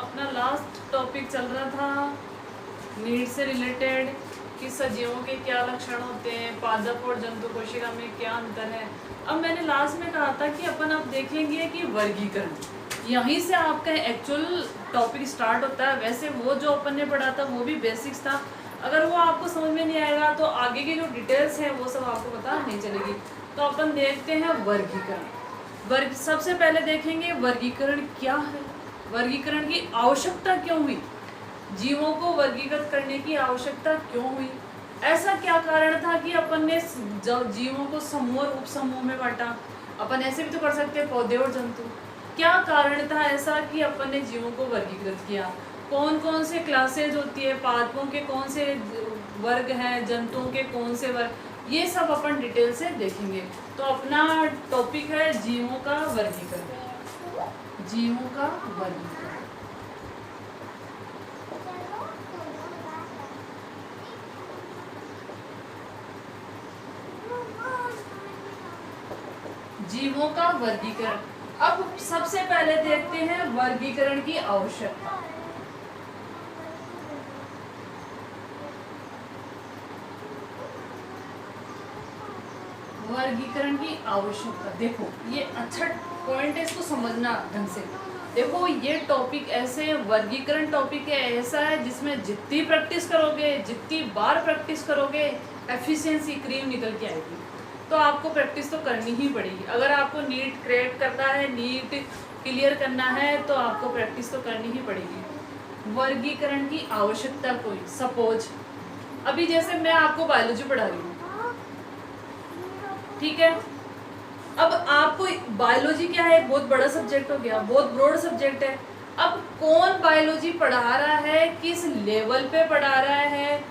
अपना last topic चल रहा था नीड से रिलेटेड कि सजीवों के क्या लक्षण होते हैं, पादप और जंतु कोशिका में क्या अंतर है। अब मैंने लास्ट में कहा था कि अपन अब देखेंगे कि वर्गीकरण, यहीं से आपका एक्चुअल टॉपिक स्टार्ट होता है। वैसे वो जो अपन ने पढ़ा था वो भी बेसिक्स था, अगर वो आपको समझ में नहीं आएगा तो आगे की जो डिटेल्स है वो सब आपको पता नहीं चलेगी। तो अपन देखते हैं वर्गीकरण। सबसे पहले देखेंगे वर्गीकरण क्या है, वर्गीकरण की आवश्यकता क्यों हुई, जीवों को वर्गीकृत करने की आवश्यकता क्यों हुई, ऐसा क्या कारण था कि अपन ने जीवों को समूह और उपसमूह में बांटा। अपन ऐसे भी तो कर सकते हैं पौधे और जंतु। क्या कारण था ऐसा कि अपन ने जीवों को वर्गीकृत किया, कौन कौन से क्लासेज होती है, पादपों के कौन से वर्ग हैं, जंतुओं के कौन से वर्ग, ये सब अपन डिटेल से देखेंगे। तो अपना टॉपिक है जीवों का वर्गीकरण। जीवों का वर्गीकरण, जीवों का वर्गीकरण। अब सबसे पहले देखते हैं वर्गीकरण की आवश्यकता। वर्गीकरण की आवश्यकता, देखो ये अच्छा पॉइंट है, इसको समझना ढंग से। देखो ये टॉपिक ऐसे, वर्गीकरण टॉपिक है ऐसा है जिसमें जितनी प्रैक्टिस करोगे, जितनी बार प्रैक्टिस करोगे, एफिशिएंसी क्रीम निकल के आएगी। तो आपको प्रैक्टिस तो करनी ही पड़ेगी। अगर आपको नीट क्रैक करना है, नीट क्लियर करना है, तो आपको प्रैक्टिस तो करनी ही पड़ेगी। वर्गीकरण की आवश्यकता कोई, सपोज अभी जैसे मैं आपको बायोलॉजी पढ़ा रही हूँ, ठीक है। अब आपको बायोलॉजी क्या है, बहुत बड़ा सब्जेक्ट हो गया, बहुत ब्रॉड सब्जेक्ट है। अब कौन बायोलॉजी पढ़ा रहा है, किस लेवल पे पढ़ा रहा है,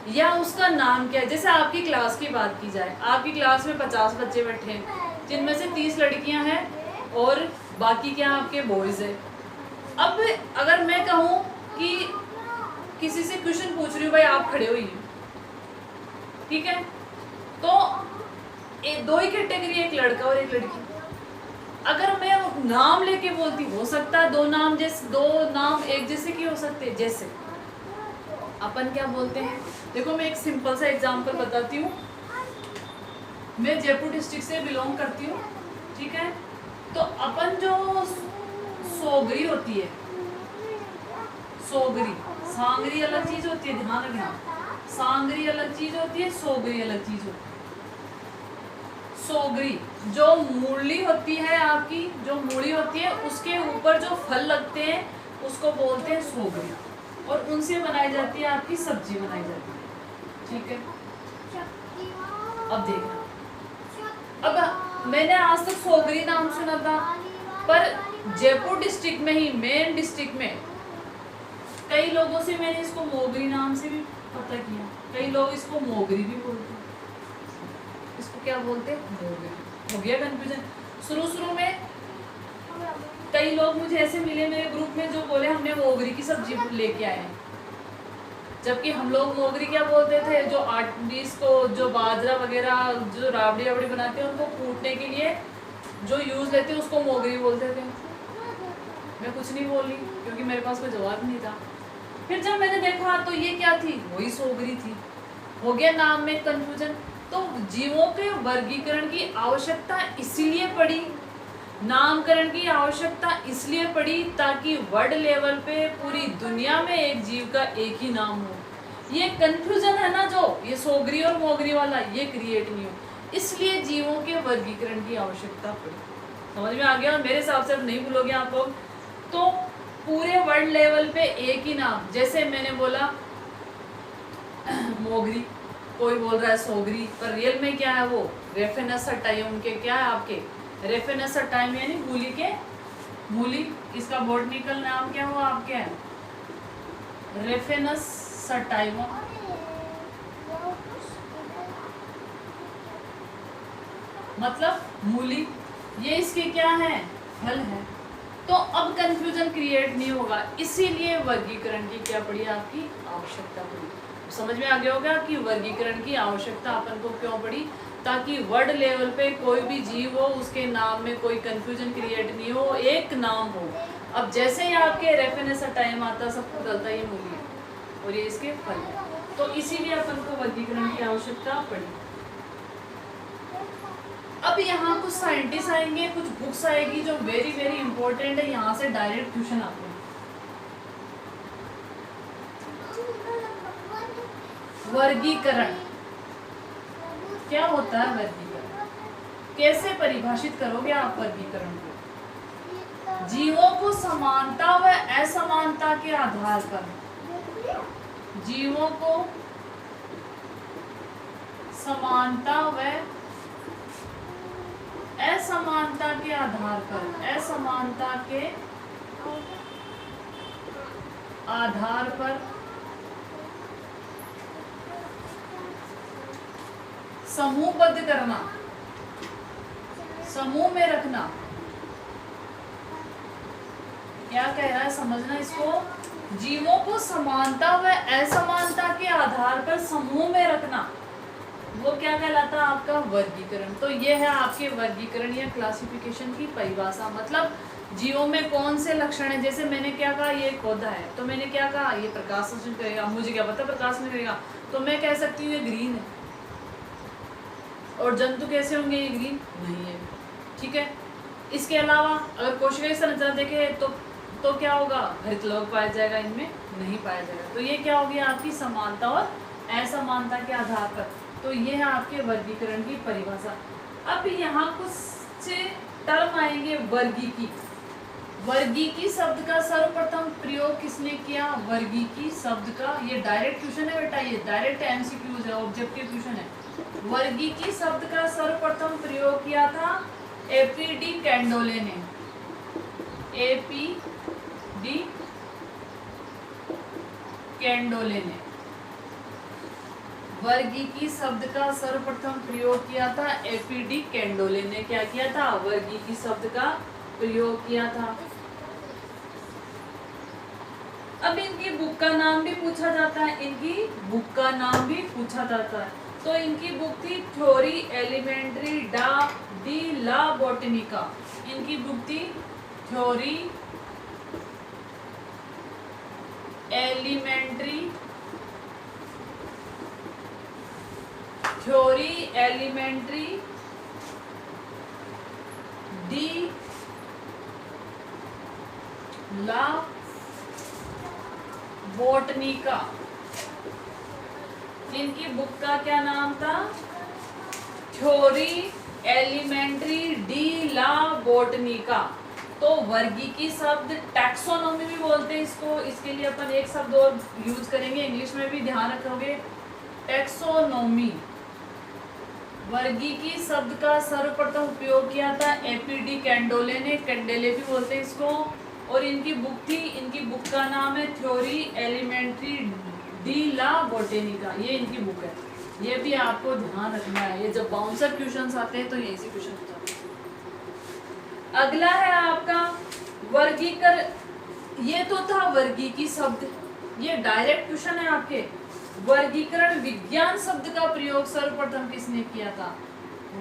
या उसका नाम क्या है। जैसे आपकी क्लास की बात की जाए, आपकी क्लास में 50 बच्चे बैठे हैं, जिनमें से 30 लड़कियां हैं और बाकी क्या आपके बॉयज है। अब अगर मैं कहूँ कि किसी से क्वेश्चन पूछ रही हूँ, भाई आप खड़े होइए, ठीक है, तो दो ही कैटेगरी, एक लड़का और एक लड़की। अगर मैं नाम लेके बोलती, हो सकता है दो नाम एक जैसे की हो सकते हैं। जैसे अपन क्या बोलते हैं, देखो मैं एक सिंपल सा एग्जांपल बताती हूँ। मैं जयपुर डिस्ट्रिक्ट से बिलोंग करती हूँ, ठीक है। तो अपन जो सोगरी होती है, सोगरी, सांगरी अलग चीज होती है, ध्यान रखना, सांगरी अलग चीज होती है, सोगरी अलग चीज होती है। सोगरी जो मूली होती है, आपकी जो मूली होती है उसके ऊपर जो फल लगते हैं उसको बोलते हैं सोगरी, और उनसे बनाई जाती है आपकी सब्जी बनाई जाती है, ठीक है। अब देखना, अब मैंने आज तक सोगरी नाम सुना था, पर जयपुर डिस्ट्रिक्ट में ही, मेन डिस्ट्रिक्ट में कई लोगों से मैंने इसको मोगरी नाम से भी पता किया। कई लोग इसको मोगरी भी बोलते हैं, इसको क्या बोलते हैं, मोगरी। हो गया कंफ्यूजन। शुरू में कई लोग मुझे ऐसे मिले मेरे ग्रुप में जो बोले हमने मोगरी की सब्जी लेके आए हैं, जबकि हम लोग मोगरी क्या बोलते थे, जो आर्टिस को, जो बाजरा वगैरह, जो राबड़ी वाबड़ी बनाते हैं उनको कूटने के लिए जो यूज लेते हैं उसको मोगरी बोलते थे। मैं कुछ नहीं बोली क्योंकि मेरे पास कोई जवाब नहीं था। फिर जब मैंने देखा तो ये क्या थी, वही सोगरी थी। हो गया नाम में कंफ्यूजन। तो जीवों के वर्गीकरण की आवश्यकता इसीलिए पड़ी, नामकरण की आवश्यकता इसलिए पड़ी ताकि वर्ल्ड लेवल पे पूरी दुनिया में एक जीव का एक ही नाम हो। ये कंफ्यूजन है ना, जो ये सोगरी और मोगरी वाला, ये क्रिएट नहीं हो, इसलिए जीवों के वर्गीकरण की आवश्यकता पड़ी। समझ में आ गया? मेरे हिसाब से अब नहीं भूलोगे आप लोग। तो पूरे वर्ल्ड लेवल पे एक ही नाम, जैसे मैंने बोला मोगरी, कोई बोल रहा है सोगरी, पर रियल में क्या है वो रेफेनस सटाइम के, क्या है आपके रेफेनस सटाइम, यानी मूली के, मूली, इसका बॉटनिकल नाम क्या हुआ आपके, रेफेनस सटाइम, मतलब मूली, ये इसके क्या है, फल है। तो अब कंफ्यूजन क्रिएट नहीं होगा, इसीलिए वर्गीकरण की क्या पड़ी, आपकी आवश्यकता पड़ी। समझ में आ गया होगा कि वर्गीकरण की आवश्यकता अपन को क्यों पड़ी, ताकि वर्ल्ड लेवल पे कोई भी जीव हो उसके नाम में कोई कंफ्यूजन क्रिएट नहीं हो, एक नाम हो। अब जैसे ही आपके रेफरेंस का टाइम आता है सब बदलता है, ये मूल्य है और ये इसके फल है। तो इसीलिए अपन को वर्गीकरण की आवश्यकता पड़ी। अब यहाँ कुछ साइंटिस्ट आएंगे, कुछ बुक्स आएगी जो वेरी वेरी इंपॉर्टेंट है, यहाँ से डायरेक्ट क्वेश्चन आते हैं। वर्गीकरण क्या होता है? वर्गीकरण कैसे परिभाषित करोगे आप वर्गीकरण को? जीवों को समानता व असमानता के आधार पर, जीवों को समानता व असमानता के आधार पर, असमानता के आधार पर समूहबद्ध करना, समूह में रखना। क्या कह रहा है समझना इसको? जीवों को समानता व असमानता के आधार पर समूह में रखना, वो क्या कहलाता है? आपका वर्गीकरण। तो ये है आपके वर्गीकरण या क्लासिफिकेशन की परिभाषा। मतलब जीवों में कौन से लक्षण है। जैसे मैंने क्या कहा, ये एक पौधा है, तो मैंने क्या कहा, ये प्रकाश संश्लेषण करेगा। मुझे क्या पता प्रकाश में करेगा, तो मैं कह सकती हूँ ये ग्रीन है। और जंतु कैसे होंगे? ये ग्रीन नहीं है, ठीक है। इसके अलावा अगर कोशिका संरचना देखे तो क्या होगा? हरित लौह पाया जाएगा, इनमें नहीं पाया जाएगा। तो ये क्या होगी? आपकी समानता और असमानता के आधार पर। तो ये है आपके वर्गीकरण की परिभाषा। अब यहाँ कुछ टर्म आएंगे। वर्गीकी, वर्गीकी शब्द का सर्वप्रथम प्रयोग किसने किया? वर्गीकी शब्द का, ये डायरेक्ट क्वेश्चन है बेटा, ये डायरेक्ट एमसीक्यूज है, ऑब्जेक्टिव क्वेश्चन है। वर्गीकी शब्द का सर्वप्रथम प्रयोग किया था एपीडी कैंडोले ने, एपीडी कैंडोले ने वर्गीकी शब्द का सर्वप्रथम प्रयोग किया था एपीडी कैंडोले ने। क्या किया था? वर्गीकी शब्द का प्रयोग किया था। अब इनकी बुक का नाम भी पूछा जाता है, इनकी बुक का नाम भी पूछा जाता है। तो इनकी बुक थी थ्योरी एलिमेंट्री डी ला बोटनिका। इनकी बुक थी थ्योरी एलिमेंट्री डी ला बोटनिका। इनकी बुक का क्या नाम था? थ्योरी एलिमेंट्री डी ला बोटनिका। तो वर्गीकी शब्द टैक्सोनॉमी भी बोलते हैं इसको। इसके लिए अपन एक शब्द और यूज करेंगे, इंग्लिश में भी ध्यान रखोगे, टैक्सोनॉमी। वर्गीकी शब्द का सर्वप्रथम उपयोग किया था एपीडी कैंडोले ने, कैंडेले भी बोलते हैं इसको। और इनकी बुक थी, इनकी बुक का नाम है थ्योरी एलिमेंट्री डी ला बोटेनिका। ये इनकी बुक है, ये भी आपको ध्यान रखना है। ये जब बाउंसर क्वेश्चंस आते हैं तो ये इसी क्वेश्चन हो जाते हैं। अगला है आपका वर्गीकरण। ये तो था वर्गीकी शब्द, ये डायरेक्ट क्वेश्चन है आपके। वर्गीकरण विज्ञान शब्द का प्रयोग सर्वप्रथम किसने किया था?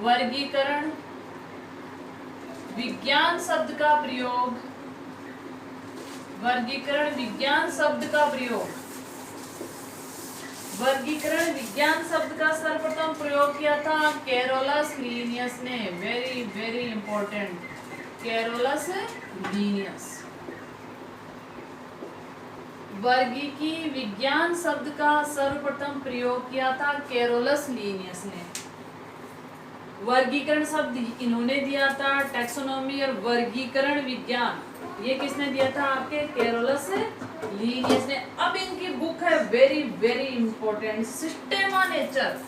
वर्गीकरण विज्ञान शब्द का प्रयोग, वर्गीकरण विज्ञान शब्द का प्रयोग, वर्गीकरण विज्ञान शब्द का सर्वप्रथम प्रयोग किया था कैरोलस लीनियस ने। Very very important, Carolus Linnaeus. वर्गीकी विज्ञान शब्द का सर्वप्रथम प्रयोग किया था कैरोलस लीनियस ने। वर्गीकरण शब्द इन्होंने दिया था, टैक्सोनॉमी और वर्गीकरण विज्ञान ये किसने दिया था? आपके कैरोलस लीनियस ने। अब इनकी बुक है वेरी वेरी इंपॉर्टेंट, सिस्टेमा नेचर।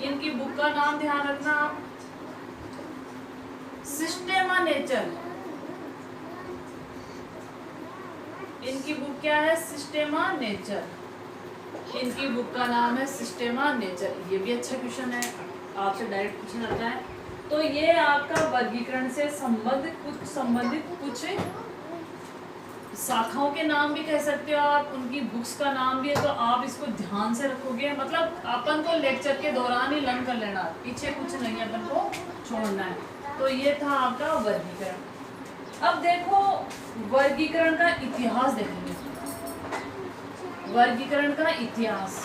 इनकी बुक का नाम ध्यान रखना आप, सिस्टेमा नेचर। इनकी बुक क्या है? सिस्टेमा नेचर। इनकी बुक का नाम है सिस्टेमा नेचर। ये भी अच्छा क्वेश्चन है, आपसे डायरेक्ट क्वेश्चन आता है। तो ये आपका वर्गीकरण से संबंधित कुछ शाखाओं के नाम भी कह सकते हो आप, उनकी बुक्स का नाम भी है। तो आप इसको ध्यान से रखोगे, मतलब अपन को लेक्चर के दौरान ही लर्न कर लेना, पीछे कुछ नहीं अपन को छोड़ना है। तो ये था आपका वर्गीकरण। अब देखो वर्गीकरण का इतिहास देखेंगे। वर्गीकरण का इतिहास,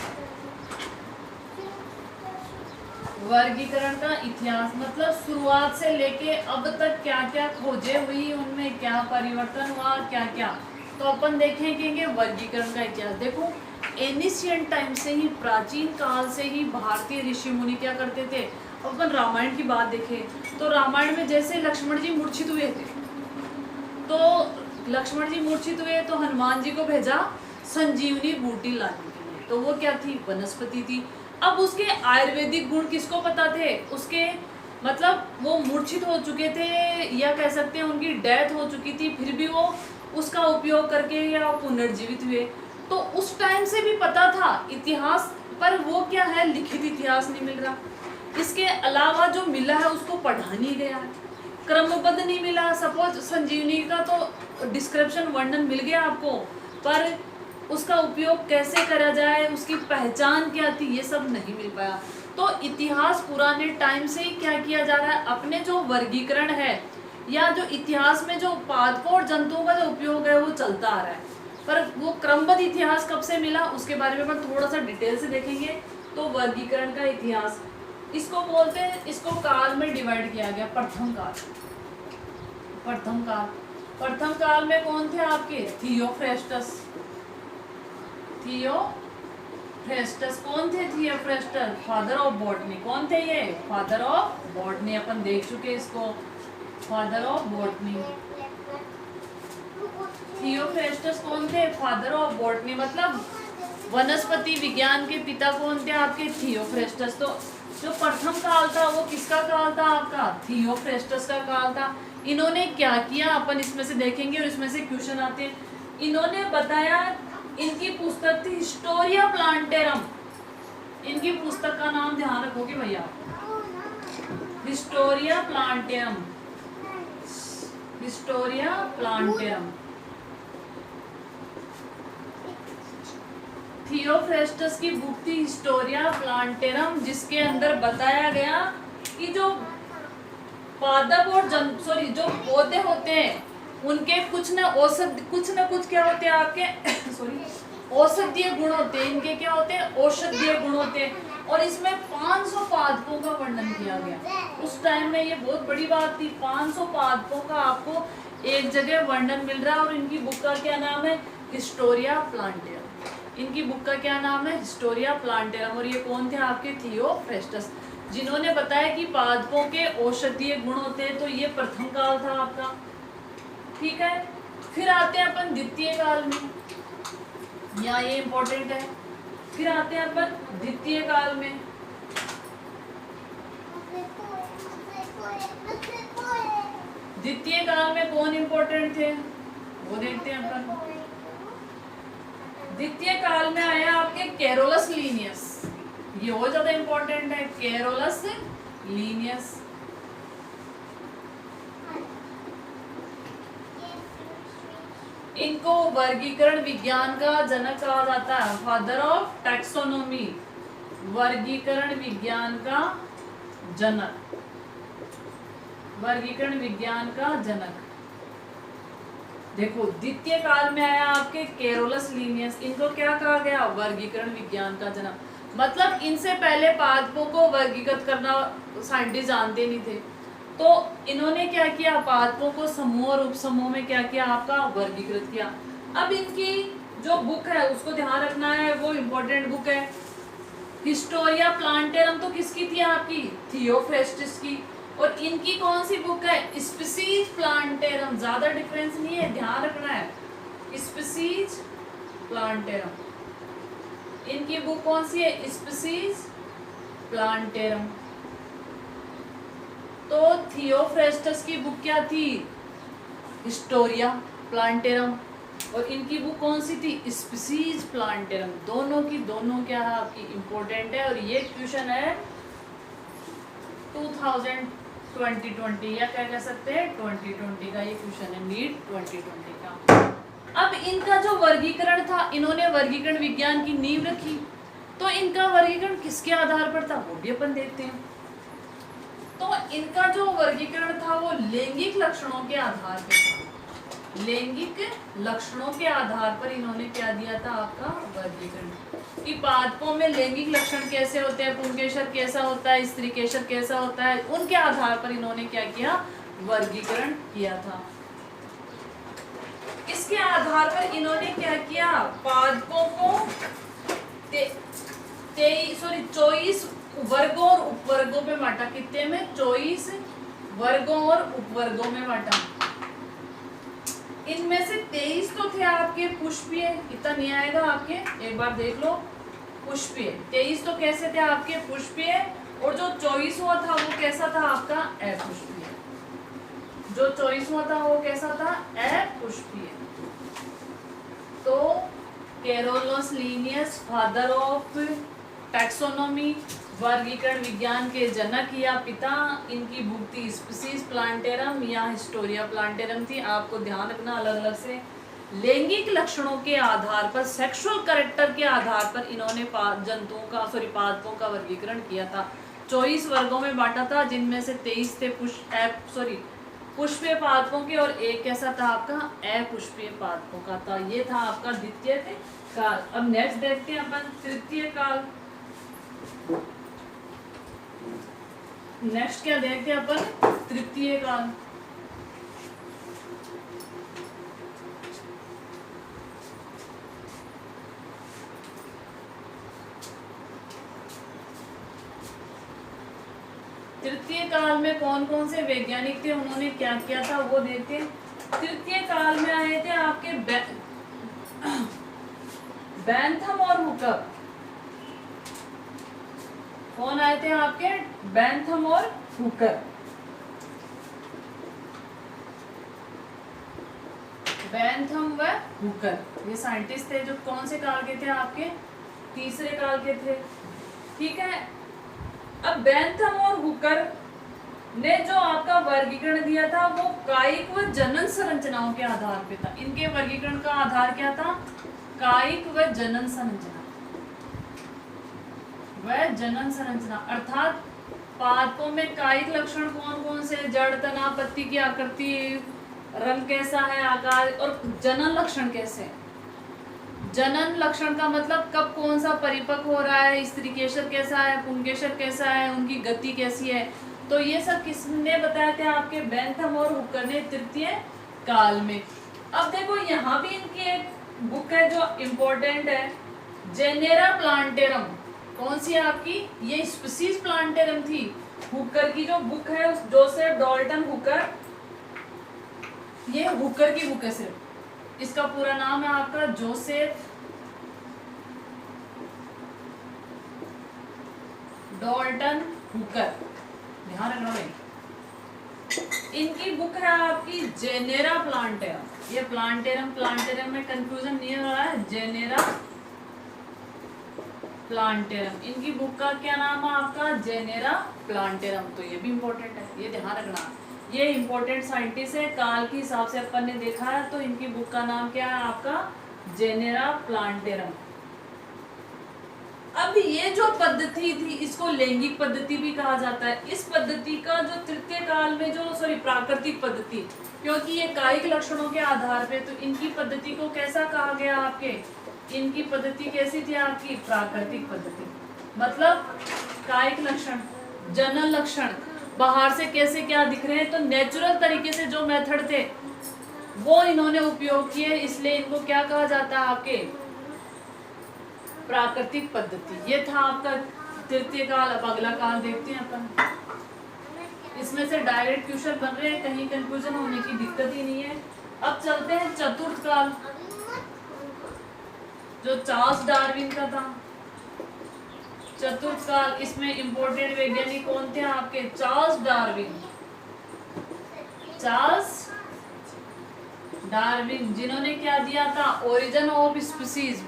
वर्गीकरण का इतिहास मतलब शुरुआत से लेके अब तक क्या क्या खोजें हुई, उनमें क्या परिवर्तन हुआ, क्या क्या। तो अपन देखेंगे वर्गीकरण का इतिहास। देखो एनिशियंट टाइम से ही, प्राचीन काल से ही भारतीय ऋषि मुनि क्या करते थे। अपन रामायण की बात देखें तो रामायण में जैसे लक्ष्मण जी मूर्छित हुए थे, तो लक्ष्मण जी मूर्छित हुए तो हनुमान जी को भेजा संजीवनी बूटी लाने के लिए। तो वो क्या थी, वनस्पति थी। अब उसके आयुर्वेदिक गुण किसको पता थे, उसके मतलब वो मूर्छित हो चुके थे या कह सकते हैं उनकी डेथ हो चुकी थी, फिर भी वो उसका उपयोग करके या पुनर्जीवित हुए। तो उस टाइम से भी पता था इतिहास, पर वो क्या है, लिखित इतिहास नहीं मिल रहा। इसके अलावा जो मिला है उसको पढ़ा नहीं गया, क्रमबद्ध नहीं मिला। सपोज संजीवनी का तो डिस्क्रिप्शन, वर्णन मिल गया आपको, पर उसका उपयोग कैसे करा जाए, उसकी पहचान क्या थी, ये सब नहीं मिल पाया। तो इतिहास पुराने टाइम से ही क्या किया जा रहा है, अपने जो वर्गीकरण है या जो इतिहास में जो पादपों और जंतुओं का जो उपयोग है वो चलता आ रहा है। पर वो क्रमबद्ध इतिहास कब से मिला उसके बारे में अपन थोड़ा सा डिटेल से देखेंगे। तो वर्गीकरण का इतिहास इसको बोलते हैं, इसको काल में डिवाइड किया गया। प्रथम काल, प्रथम काल, प्रथम काल में कौन थे आपके, थियोफ्रेस्टस। थियोफ्रेस्टस कौन थे, थियोफ्रेस्टस फादर ऑफ बॉटनी। कौन थे ये, फादर ऑफ बॉटनी। अपन देख चुके इसको, फादर ऑफ बॉटनी। थियोफ्रेस्टस कौन थे, फादर ऑफ बॉटनी, मतलब वनस्पति विज्ञान के पिता कौन थे आपके, थियोफ्रेस्टस। तो जो प्रथम काल था वो किसका काल था आपका, थियोफ्रेस्टस का काल था। इन्होंने क्या किया अपन इसमें से देखेंगे और इसमें से क्वेश्चन आते हैं। इन्होंने बताया, इनकी पुस्तक थी हिस्टोरिया प्लांटेरम। इनकी पुस्तक का नाम ध्यान रखोगे भैया, Historia plantarum, Historia plantarum. Theophrastus की बुक थी हिस्टोरिया प्लांटेरम, जिसके अंदर बताया गया कि जो पादप और जो पौधे होते हैं उनके कुछ न कुछ क्या होते हैं आपके सॉरी औषधीय गुण होते हैं। इनके क्या होते हैं, औषधीय गुण होते हैं। और इसमें 500 पादपों का वर्णन किया गया। उस टाइम में ये बहुत बड़ी बात थी, 500 पादपों का आपको एक जगह वर्णन मिल रहा है। और इनकी बुक का क्या नाम है, हिस्टोरिया प्लांटेरम। इनकी बुक का क्या नाम है, हिस्टोरिया प्लांटेरम। और ये कौन थे आपके, थियोफ्रेस्टस, जिन्होंने बताया कि पादपों के औषधीय गुण होते हैं। तो ये प्रथम काल था आपका, ठीक है। फिर आते हैं अपन द्वितीय काल में, यहाँ ये इंपॉर्टेंट है। फिर आते हैं अपन द्वितीय काल में। द्वितीय काल में कौन इंपॉर्टेंट थे वो देखते हैं अपन। द्वितीय काल में आया आपके कैरोलस लीनियस, ये बहुत ज्यादा इंपॉर्टेंट है, कैरोलस लीनियस। इनको वर्गीकरण विज्ञान का जनक कहा जाता है, फादर ऑफ टैक्सोनॉमी, वर्गीकरण विज्ञान का जनक, वर्गीकरण विज्ञान का जनक। देखो द्वितीय काल में आया आपके कैरोलस लीनियस, इनको क्या कहा गया, वर्गीकरण विज्ञान का जनक। मतलब इनसे पहले पादपों को वर्गीकृत करना साइंटिस्ट जानते नहीं थे। तो इन्होंने क्या किया, पादपों को समूह और उपसमूह में क्या किया, आपका वर्गीकृत किया। अब इनकी जो बुक है उसको ध्यान रखना है, वो इम्पोर्टेंट बुक है। हिस्टोरिया प्लांटेरम तो किसकी थी आपकी, थियोफ्रेस्टस की। और इनकी कौन सी बुक है, स्पीसीज प्लांटेरम। ज्यादा डिफरेंस नहीं है, ध्यान रखना है, स्पीसीज प्लांटेरम। इनकी बुक कौन सी है, स्पीसीज प्लांटेरम। तो थियोफ्रेस्टस की बुक क्या थी, हिस्टोरिया प्लांटेरम। और इनकी बुक कौन सी थी, स्पीसीज प्लांटेरम। दोनों की दोनों क्या है आपकी इंपॉर्टेंट है। और ये क्वेश्चन है 2020 या क्या कह सकते हैं 2020 का ये क्वेश्चन है, नीट 2020 का। अब इनका जो वर्गीकरण था, इन्होंने वर्गीकरण विज्ञान की नींव रखी। तो इनका वर्गीकरण किसके आधार पर था वो भी अपन देखते हैं। तो इनका जो वर्गीकरण था वो लैंगिक लक्षणों के आधार पर था। लैंगिक लक्षणों के आधार पर इन्होंने क्या दिया था आपका वर्गीकरण, कि पादपों में लैंगिक लक्षण कैसे होते हैं, पुंकेसर कैसा होता है, स्त्रीकेसर कैसा होता है, उनके आधार पर इन्होंने क्या किया, वर्गीकरण किया था। इसके आधार पर इन्होंने क्या किया, पादपों को 24 वर्गों और उपवर्गों में बांटा। कितने में, 24 वर्गों और उपवर्गों में बांटा। इनमें से 23 तो थे आपके पुष्पीय, इतना नहीं आएगा आपके, एक बार देख लो, पुष्पीय 23 तो कैसे थे आपके, पुष्पीय, और जो 24वां था वो कैसा था आपका, अपुष्पीय। जो 24वां था वो कैसा था, अपुष्पीय। तो Carolus Linnaeus, father of taxonomy, वर्गीकरण विज्ञान के जनक या पिता, इनकी बुक थी स्पीसीज प्लांटेरम या हिस्टोरिया प्लांटेरम थी। आपको ध्यान रखना, अलग अलग से लैंगिक लक्षणों के आधार पर, सेक्सुअल कैरेक्टर के आधार पर इन्होंने जंतुओं का पादपों का वर्गीकरण किया था। 24 वर्गों में बांटा था, जिनमें से 23 थे पुष्पीय पादपों के, और एक कैसा था आपका, अपुष्पीय पादपों का था। ये था आपका द्वितीय काल। अब नेक्स्ट देखते हैं अपन तृतीय काल। नेक्स्ट क्या देखते हैं अपन, तृतीय काल। तृतीय काल में कौन कौन से वैज्ञानिक थे, उन्होंने क्या किया था वो देखते हैं। तृतीय काल में आए थे आपके बैंथम और हुकर। कौन आए थे आपके, बैंथम और हुकर। बैंथम व हुकर ये साइंटिस्ट थे, जो कौन से काल के थे आपके, तीसरे काल के थे। ठीक है, अब बैंथम और हुकर ने जो आपका वर्गीकरण दिया था वो कायिक व जनन संरचनाओं के आधार पे था। इनके वर्गीकरण का आधार क्या था, कायिक व जनन संरचना, वह जनन संरचना, अर्थात पादपों में कायिक लक्षण कौन कौन से, जड़, तना, पत्ती की आकृति, रंग कैसा है, आकार, और जनन लक्षण कैसे। जनन लक्षण का मतलब कब कौन सा परिपक्व हो रहा है, स्त्रीकेसर कैसा है, पुंकेसर कैसा है, उनकी गति कैसी है। तो ये सब किसने बताया थे आपके, बैंथम और हुकर ने तृतीय काल में। अब देखो यहाँ भी इनकी एक बुक है जो इम्पोर्टेंट है, जेनेरा प्लांटेरम। कौन सी आपकी, ये स्पीसीज प्लांटेरम थी। हुकर की जो बुक है, जोसेफ डॉल्टन हुकर, ये हुकर की बुक है सिर्फ, इसका पूरा नाम है आपका जोसेफ डॉल्टन हुकर, ध्यान रखना भाई। इनकी बुक है आपकी जेनेरा प्लांटेरम। ये प्लांटेरम में कंफ्यूजन नहीं हो रहा है, जेनेरा प्लांटेरम। इनकी बुक का क्या नाम है आपका, जेनेरा प्लांटेरम। तो ये भी इम्पोर्टेंट है, ये ध्यान रखना। ये इम्पोर्टेंट साइंटिस्ट है, काल के हिसाब से अपन ने देखा है। तो इनकी बुक का नाम क्या है आपका, जेनेरा प्लांटेरम। अब ये जो पद्धति थी, इसको लैंगिक पद्धति भी कहा जाता है। इस पद्धति का जो तृतीय काल में जो प्राकृतिक पद्धति, क्योंकि ये कायिक लक्षणों के आधार पे, तो इनकी पद्धति को कैसा कहा गया आपके, इनकी पद्धति कैसी थी आपकी, प्राकृतिक पद्धति। मतलब कायिक लक्षण, जनन लक्षण, बाहर से कैसे क्या दिख रहे हैं, तो नेचुरल तरीके से जो मेथड थे वो इन्होंने उपयोग किए, इसलिए इनको क्या कहा जाता है आपके, प्राकृतिक पद्धति। ये था आपका तृतीय काल। अब अगला काल देखते हैं अपन। इसमें से डायरेक्ट क्वेश्चन बन रहे हैं, कहीं कंफ्यूजन होने की दिक्कत ही नहीं है। अब चलते हैं चतुर्थ काल, जो चार्ल्स डार्विन का था। चतुर्थ काल, इसमें इंपोर्टेंट वैज्ञानिक कौन थे आपके, चार्ल्स डार्विन। चार्ल्स डार्विन जिन्होंने क्या दिया था, ओरिजिन ऑफ स्पीसीज,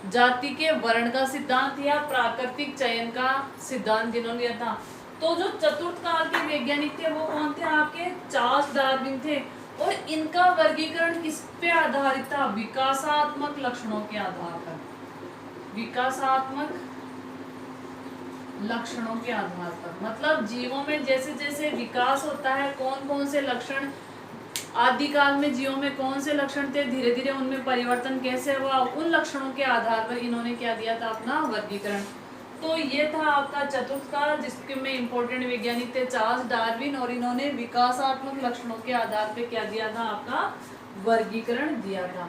जाति के वर्ण का सिद्धांत या प्राकृतिक चयन का सिद्धांत जिन्होंने दिया था। तो जो चतुर्थ काल के वैज्ञानिक थे वो कौन थे आपके, चार्ल्स डार्विन थे। और इनका वर्गीकरण किस पे आधारित था, विकासात्मक लक्षणों के आधार पर, विकासात्मक लक्षणों के आधार पर। मतलब जीवों में जैसे जैसे विकास होता है, कौन कौन से लक्षण आदिकाल में जीवों में कौन से लक्षण थे, धीरे धीरे उनमें परिवर्तन कैसे हुआ, उन लक्षणों के आधार पर इन्होंने क्या दिया था, अपना वर्गीकरण। तो ये था आपका चतुर्थ का, जिसके में इंपॉर्टेंट वैज्ञानिक थे चार्ल्स डार्विन, और इन्होंने विकासात्मक लक्षणों के आधार पर क्या दिया था, आपका वर्गीकरण दिया था।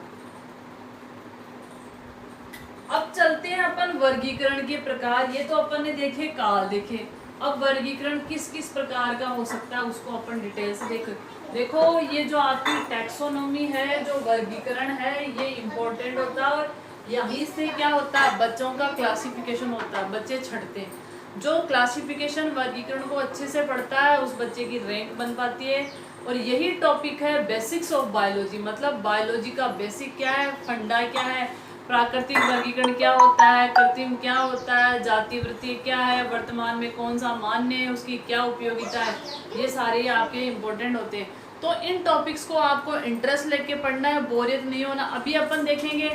अब चलते हैं अपन वर्गीकरण के प्रकार। ये तो अपन ने देखे काल देखे, अब वर्गीकरण किस किस प्रकार का हो सकता है उसको अपन डिटेल से देखें। देखो ये जो आपकी टैक्सोनॉमी है, जो वर्गीकरण है, ये इम्पोर्टेंट होता है, और यहीं से क्या होता है, बच्चों का क्लासिफिकेशन होता है, बच्चे छंटते हैं। जो क्लासिफिकेशन वर्गीकरण को अच्छे से पढ़ता है उस बच्चे की रैंक बन पाती है। और यही टॉपिक है बेसिक्स ऑफ बायोलॉजी, मतलब बायोलॉजी का बेसिक क्या है, फंडा क्या है, प्राकृतिक वर्गीकरण क्या होता है, कृत्रिम क्या होता है, जाति वृत्ति क्या है, वर्तमान में कौन सा मान्य है, उसकी क्या उपयोगिता है, ये सारे आपके इम्पोर्टेंट होते हैं। तो इन टॉपिक्स को आपको इंटरेस्ट लेके पढ़ना है, बोरियत नहीं होना। अभी अपन देखेंगे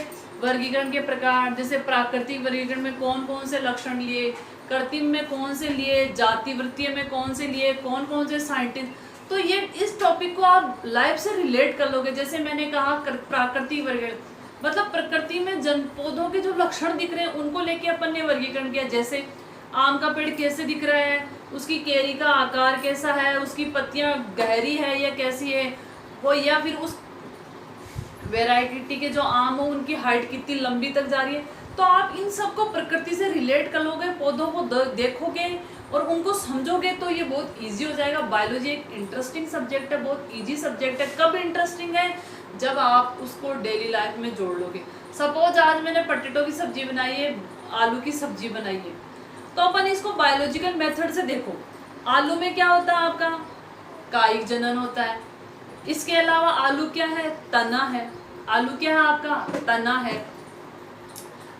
वर्गीकरण के प्रकार, जैसे प्राकृतिक वर्गीकरण में कौन कौन से लक्षण लिए, कृत्रिम में कौन से लिए, जाति वृत्तीय में कौन से लिए, कौन कौन से साइंटिस्ट। तो ये इस टॉपिक को आप लाइफ से रिलेट कर लोगे। जैसे मैंने कहा प्राकृतिक वर्गीकरण मतलब प्रकृति में जन पौधों के जो लक्षण दिख रहे हैं उनको लेके अपन ने वर्गीकरण किया। जैसे आम का पेड़ कैसे दिख रहा है, उसकी केरी का आकार कैसा है, उसकी पत्तियां गहरी है या कैसी है वो, या फिर उस वैरायटी के जो आम हो उनकी हाइट कितनी लंबी तक जा रही है। तो आप इन सबको प्रकृति से रिलेट कर लोगे, पौधों को देखोगे और उनको समझोगे तो ये बहुत इजी हो जाएगा। बायोलॉजी एक इंटरेस्टिंग सब्जेक्ट है, बहुत इजी सब्जेक्ट है। कब इंटरेस्टिंग है, जब आप उसको डेली लाइफ में जोड़ लोगे। सपोज आज मैंने पोटैटो की सब्जी बनाई है, आलू की सब्जी बनाई है, तो अपन इसको बायोलॉजिकल मेथड से देखो। आलू में क्या होता है, आपका कायिक जनन होता है। इसके अलावा आलू क्या है, तना है। आलू क्या है, आपका तना है।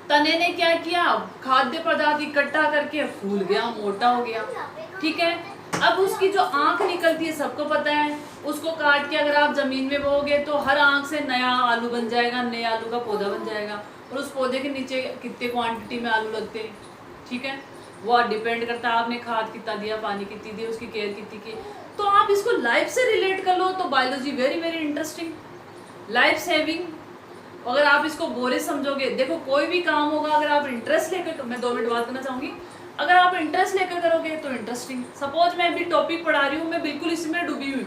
तने ने क्या किया, खाद्य पदार्थ इकट्ठा करके फूल गया, मोटा हो गया, ठीक है। अब उसकी जो आंख निकलती है सबको पता है, उसको काट के अगर आप जमीन में बोओगे तो हर आंख से नया आलू बन जाएगा, नए आलू का पौधा बन जाएगा। और उस पौधे के नीचे कितने क्वांटिटी में आलू लगते हैं, ठीक है, वो डिपेंड करता है आपने खाद कितना दिया, पानी कितनी दी, उसकी केयर कितनी की। तो आप इसको लाइफ से रिलेट कर लो तो biology very very interesting, life saving. अगर आप इसको बोरे समझोगे, देखो कोई भी काम होगा अगर आप इंटरेस्ट लेकर, मैं 2 मिनट बात करना चाहूंगी, अगर आप इंटरेस्ट लेकर करोगे तो इंटरेस्टिंग। सपोज मैं अभी टॉपिक पढ़ा रही हूँ, मैं बिल्कुल इसमें डूबी हुई,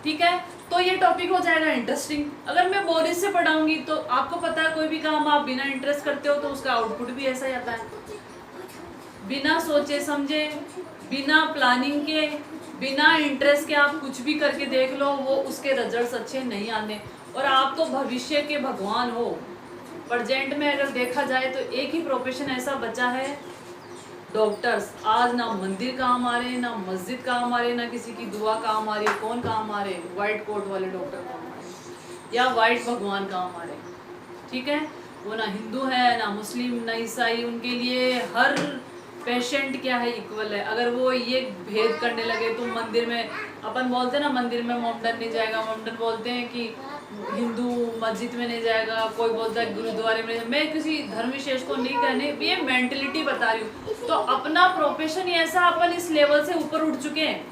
ठीक है, तो ये टॉपिक हो जाएगा इंटरेस्टिंग। अगर मैं बोरियत से पढ़ाऊंगी तो आपको पता है कोई भी काम आप बिना इंटरेस्ट करते हो तो उसका आउटपुट भी ऐसा ही आता है। बिना सोचे समझे, बिना प्लानिंग के, बिना इंटरेस्ट के आप कुछ भी करके देख लो, वो उसके रिजल्ट्स अच्छे नहीं आने। और आप तो भविष्य के भगवान हो। प्रेजेंट में अगर देखा जाए तो एक ही प्रोफेशन ऐसा बचा है, डॉक्टर्स। आज ना मंदिर काम आ रहे, ना मस्जिद काम आ रहे, ना किसी की दुआ काम आ रही है। कौन काम आ रहे, व्हाइट कोट वाले डॉक्टर काम आ रहे, या व्हाइट भगवान काम आ रहे, ठीक है। वो ना हिंदू है, ना मुस्लिम, ना ईसाई, उनके लिए हर पेशेंट क्या है, इक्वल है। अगर वो ये भेद करने लगे तो मंदिर में, अपन बोलते हैं ना मंदिर में मोमडन नहीं जाएगा, मोमडन बोलते हैं कि हिंदू मस्जिद में नहीं जाएगा, कोई बोलता है गुरुद्वारे में। मैं किसी धर्म विशेष को नहीं कहने, ये मेंटलिटी बता रही हूँ। तो अपना प्रोफेशन ही ऐसा, अपन इस लेवल से ऊपर उठ चुके हैं।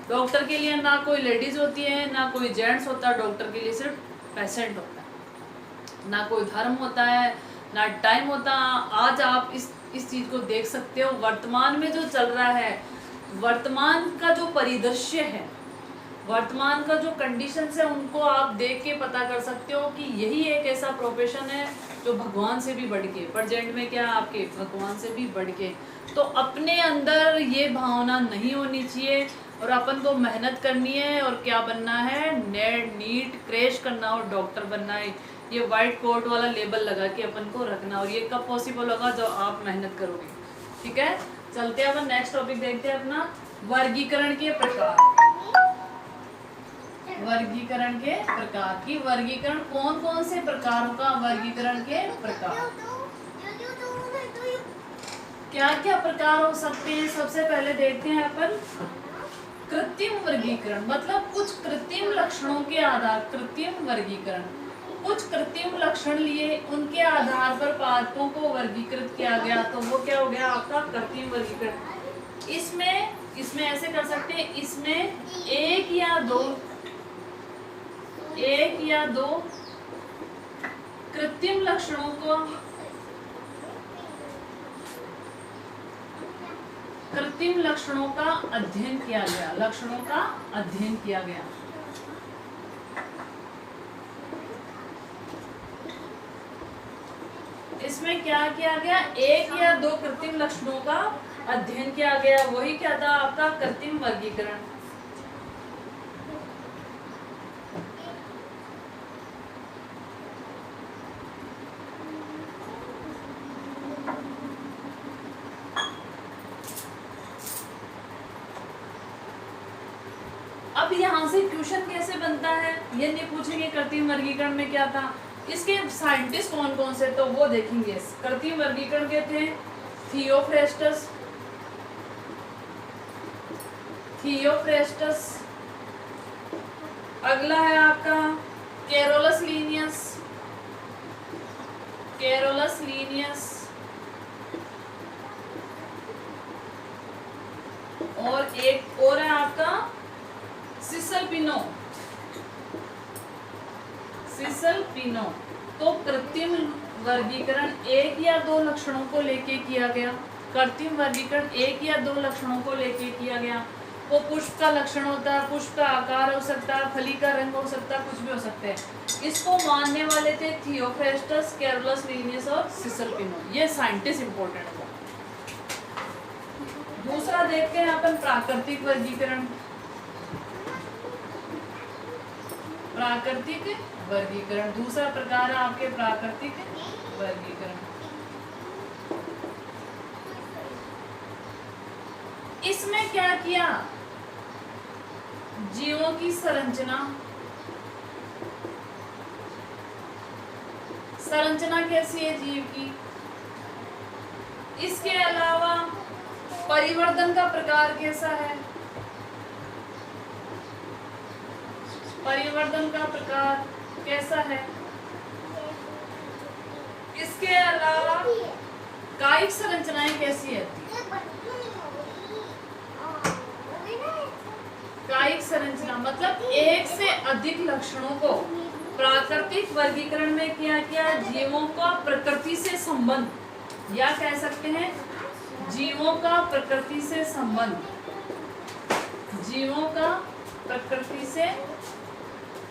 डॉक्टर के लिए ना कोई लेडीज होती है, ना कोई जेंट्स होता है, डॉक्टर के लिए सिर्फ पेशेंट होता है। ना कोई धर्म होता है, ना टाइम होता। आज आप इस चीज को देख सकते हो, वर्तमान में जो चल रहा है, वर्तमान का जो परिदृश्य है, वर्तमान का जो कंडीशंस है, उनको आप देख के पता कर सकते हो कि यही एक ऐसा प्रोफेशन है जो भगवान से भी बढ़ के, प्रेजेंट में क्या आपके भगवान से भी बढ़ के। तो अपने अंदर ये भावना नहीं होनी चाहिए और अपन को मेहनत करनी है। और क्या बनना है, नेट नीट क्रैश करना और डॉक्टर बनना है। ये वाइट कोट वाला लेबल लगा के अपन को रखना, और ये कब पॉसिबल होगा, जब आप मेहनत करोगे, ठीक है। चलते हैं अपन नेक्स्ट टॉपिक देखते हैं अपना, वर्गीकरण के प्रकार। वर्गीकरण के प्रकार की, वर्गीकरण कौन कौन से प्रकारों का, वर्गीकरण के प्रकार क्या क्या प्रकार हो सकते हैं। सबसे पहले देखते हैं अपन कृत्रिम वर्गीकरण, मतलब कुछ कृत्रिम लक्षणों के आधार, कृत्रिम वर्गीकरण, कुछ कृत्रिम लक्षण लिए उनके आधार पर पादपों को वर्गीकृत किया गया, तो वो क्या हो गया आपका कृत्रिम वर्गीकरण। इसमें ऐसे कर सकते हैं, इसमें एक या दो एक या दो कृत्रिम लक्षणों का अध्ययन किया गया, लक्षणों का अध्ययन किया गया। इसमें क्या किया गया, एक या दो कृत्रिम लक्षणों का अध्ययन किया गया, वही क्या था आपका कृत्रिम वर्गीकरण। अब यहाँ से क्वेश्चन कैसे बनता है, ये नहीं पूछेंगे कृत्रिम वर्गीकरण में क्या था, इसके साइंटिस्ट कौन कौन से, तो वो देखेंगे। कृत्रिम वर्गीकरण के थे थियोफ्रेस्टस, अगला है आपका कैरोलस लीनियस, और एक और है आपका सिसल पिनो। तो कृत्रिम वर्गीकरण एक या दो लक्षणों को लेके किया गया, कृत्रिम वर्गीकरण एक या दो लक्षणों को लेके किया गया। वो पुष्प का लक्षण होता है, पुष्प का आकार हो सकता है, फली का रंग हो सकता है, कुछ भी हो सकता है। इसको मानने वाले थे थियोफ्रेस्टस, कैरोलस लीनियस और सिसल पिनो, ये साइंटिस्ट इंपॉर्टेंट है। दूसरा देखते हैं अपन प्राकृतिक वर्गीकरण। दूसरा प्रकार है आपके प्राकृतिक वर्गीकरण। इसमें क्या किया, जीवों की संरचना कैसी है जीव की, इसके अलावा परिवर्तन का प्रकार कैसा है, इसके अलावा कायिक संरचनाएं कैसी है, कायिक संरचना मतलब एक से अधिक लक्षणों को प्राकृतिक वर्गीकरण में क्या किया, जीवों का प्रकृति से संबंध, या कह सकते हैं जीवों का प्रकृति से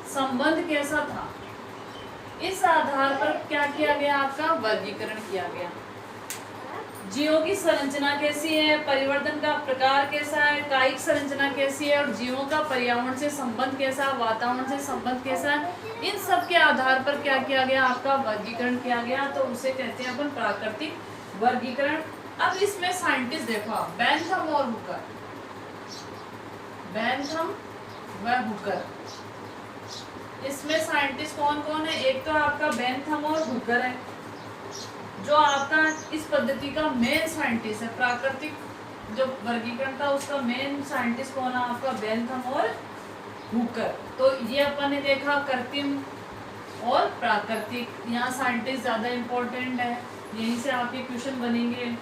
संबंध कैसा था, इस आधार पर क्या किया गया, आपका वर्गीकरण किया गया। जीवों की संरचना कैसी है, परिवर्तन का प्रकार कैसा है, कायिक संरचना कैसी है, और जीवों का पर्यावरण से संबंध कैसा, वातावरण से संबंध कैसा है, इन सब के आधार पर क्या किया गया, आपका वर्गीकरण किया गया। तो उसे कहते हैं अपन प्राकृतिक वर्गीकरण। अब इसमें साइंटिस्ट देखो, बेंथम और हुकर, बेंथम व हुकर, इसमें साइंटिस्ट कौन कौन है, एक तो आपका बेंथम और हुकर है, जो आपका इस पद्धति का मेन साइंटिस्ट है। प्राकृतिक जो वर्गीकरण था उसका मेन साइंटिस्ट कौन है, आपका बेंथम और हुकर। तो ये अपन ने देखा कृत्रिम और प्राकृतिक, यहाँ साइंटिस्ट ज्यादा इंपॉर्टेंट है, यहीं से आपके क्वेश्चन बनेंगे।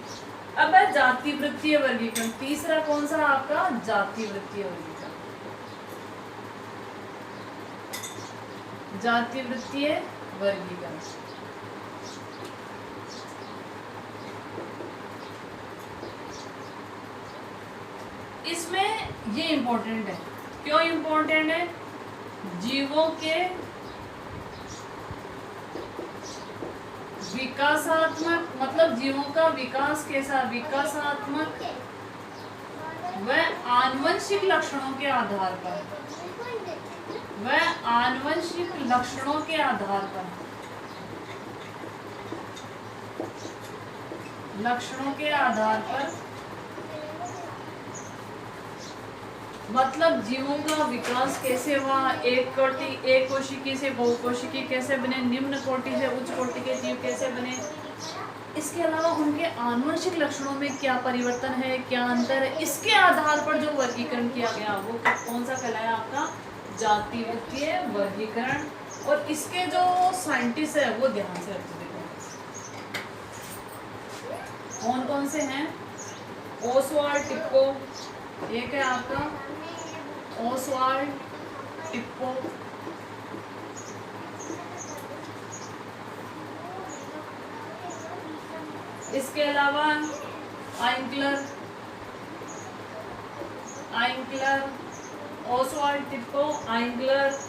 अब है जाति वृत्तीय वर्गीकरण, तीसरा कौन सा आपका जाति वृत्तीय वर्गीकरण, जाति वृत्तीय वर्गीकरण। इसमें ये इंपॉर्टेंट है, क्यों इंपॉर्टेंट है, जीवों के विकासात्मक मतलब जीवों का विकास कैसा, विकासात्मक व आनुवंशिक लक्षणों के आधार पर, मतलब जीवों का विकास कैसे हुआ, एक कोशिकी से बहुकोशिकी कैसे बने, निम्न कोटि से उच्च कोटि के जीव कैसे बने, इसके अलावा उनके आनुवंशिक लक्षणों में क्या परिवर्तन है, क्या अंतर है, इसके आधार पर जो वर्गीकरण किया गया वो कौन सा कहलाया, आपका जाति वृत्तीय वर्गीकरण। और इसके जो साइंटिस्ट है वो ध्यान से रखते देखो कौन कौन से हैं, ओसवाल्ड टिप्पो, एक है आपका ओसवाल्ड टिप्पो, इसके अलावा आइंक्लर, ओसवाल्ड टिप्पो, आइंक्लर,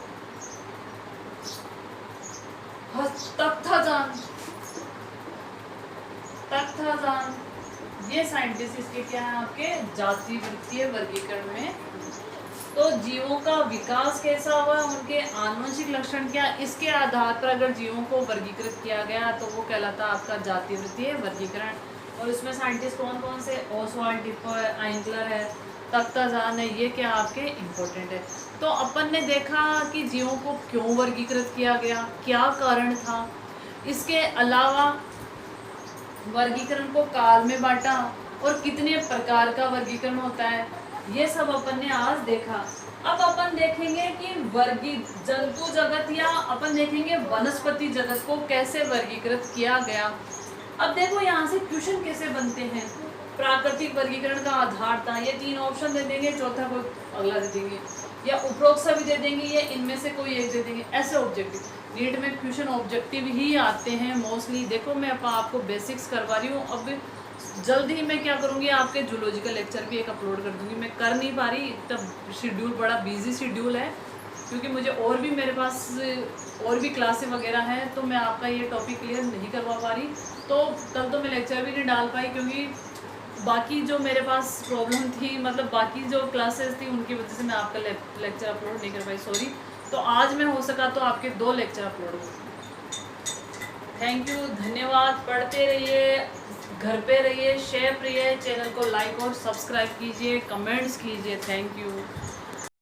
तख्ताजान, ये साइंटिस्ट इसके क्या है आपके जाति वृत्तीय वर्गीकरण में। तो जीवों का विकास कैसा हुआ, उनके आनुवंशिक लक्षण क्या, इसके आधार पर अगर जीवों को वर्गीकृत किया गया तो वो कहलाता है आपका जाति वृत्तीय वर्गीकरण। और इसमें साइंटिस्ट कौन कौन से, ओसवाल्ड टिप्पो है, आइंक्लर है, तख्ताजान है, ये क्या आपके इम्पोर्टेंट है। तो अपन ने देखा कि जीवों को क्यों वर्गीकृत किया गया, क्या कारण था। इसके अलावा वर्गीकरण को काल में बांटा और कितने प्रकार का वर्गीकरण होता है, ये सब अपन ने आज देखा। अब अपन देखेंगे कि जंतु जगत या अपन देखेंगे वनस्पति जगत को कैसे वर्गीकृत किया गया। अब देखो यहाँ से क्वेश्चन कैसे बनते हैं। प्राकृतिक वर्गीकरण का आधार था, ये 3 ऑप्शन दे देंगे, चौथा कोई अगला दे देंगे, या उपरोक्त सभी दे देंगे, या इनमें से कोई एक दे देंगे, ऐसे ऑब्जेक्टिव। नीट में क्वेश्चन ऑब्जेक्टिव ही आते हैं मोस्टली। देखो मैं आपको बेसिक्स करवा रही हूँ। अब जल्दी ही मैं क्या करूँगी, आपके जूलॉजिकल लेक्चर भी एक अपलोड कर दूँगी। मैं कर नहीं पा रही, तब शेड्यूल बड़ा बिजी शेड्यूल है, क्योंकि मुझे और भी मेरे पास और भी क्लासें वगैरह हैं, तो मैं आपका ये टॉपिक क्लियर नहीं करवा पा रही। तो कल तो मैं लेक्चर भी नहीं डाल पाई, क्योंकि बाकी जो मेरे पास प्रॉब्लम थी, मतलब बाकी जो क्लासेस थी उनकी वजह से मैं आपका लेक्चर अपलोड नहीं कर पाई, सॉरी। तो आज मैं हो सका तो आपके 2 लेक्चर अपलोड करूँगी। थैंक यू, धन्यवाद। पढ़ते रहिए, घर पे रहिए, शेयर रहिए, चैनल को लाइक और सब्सक्राइब कीजिए, कमेंट्स कीजिए। Thank you.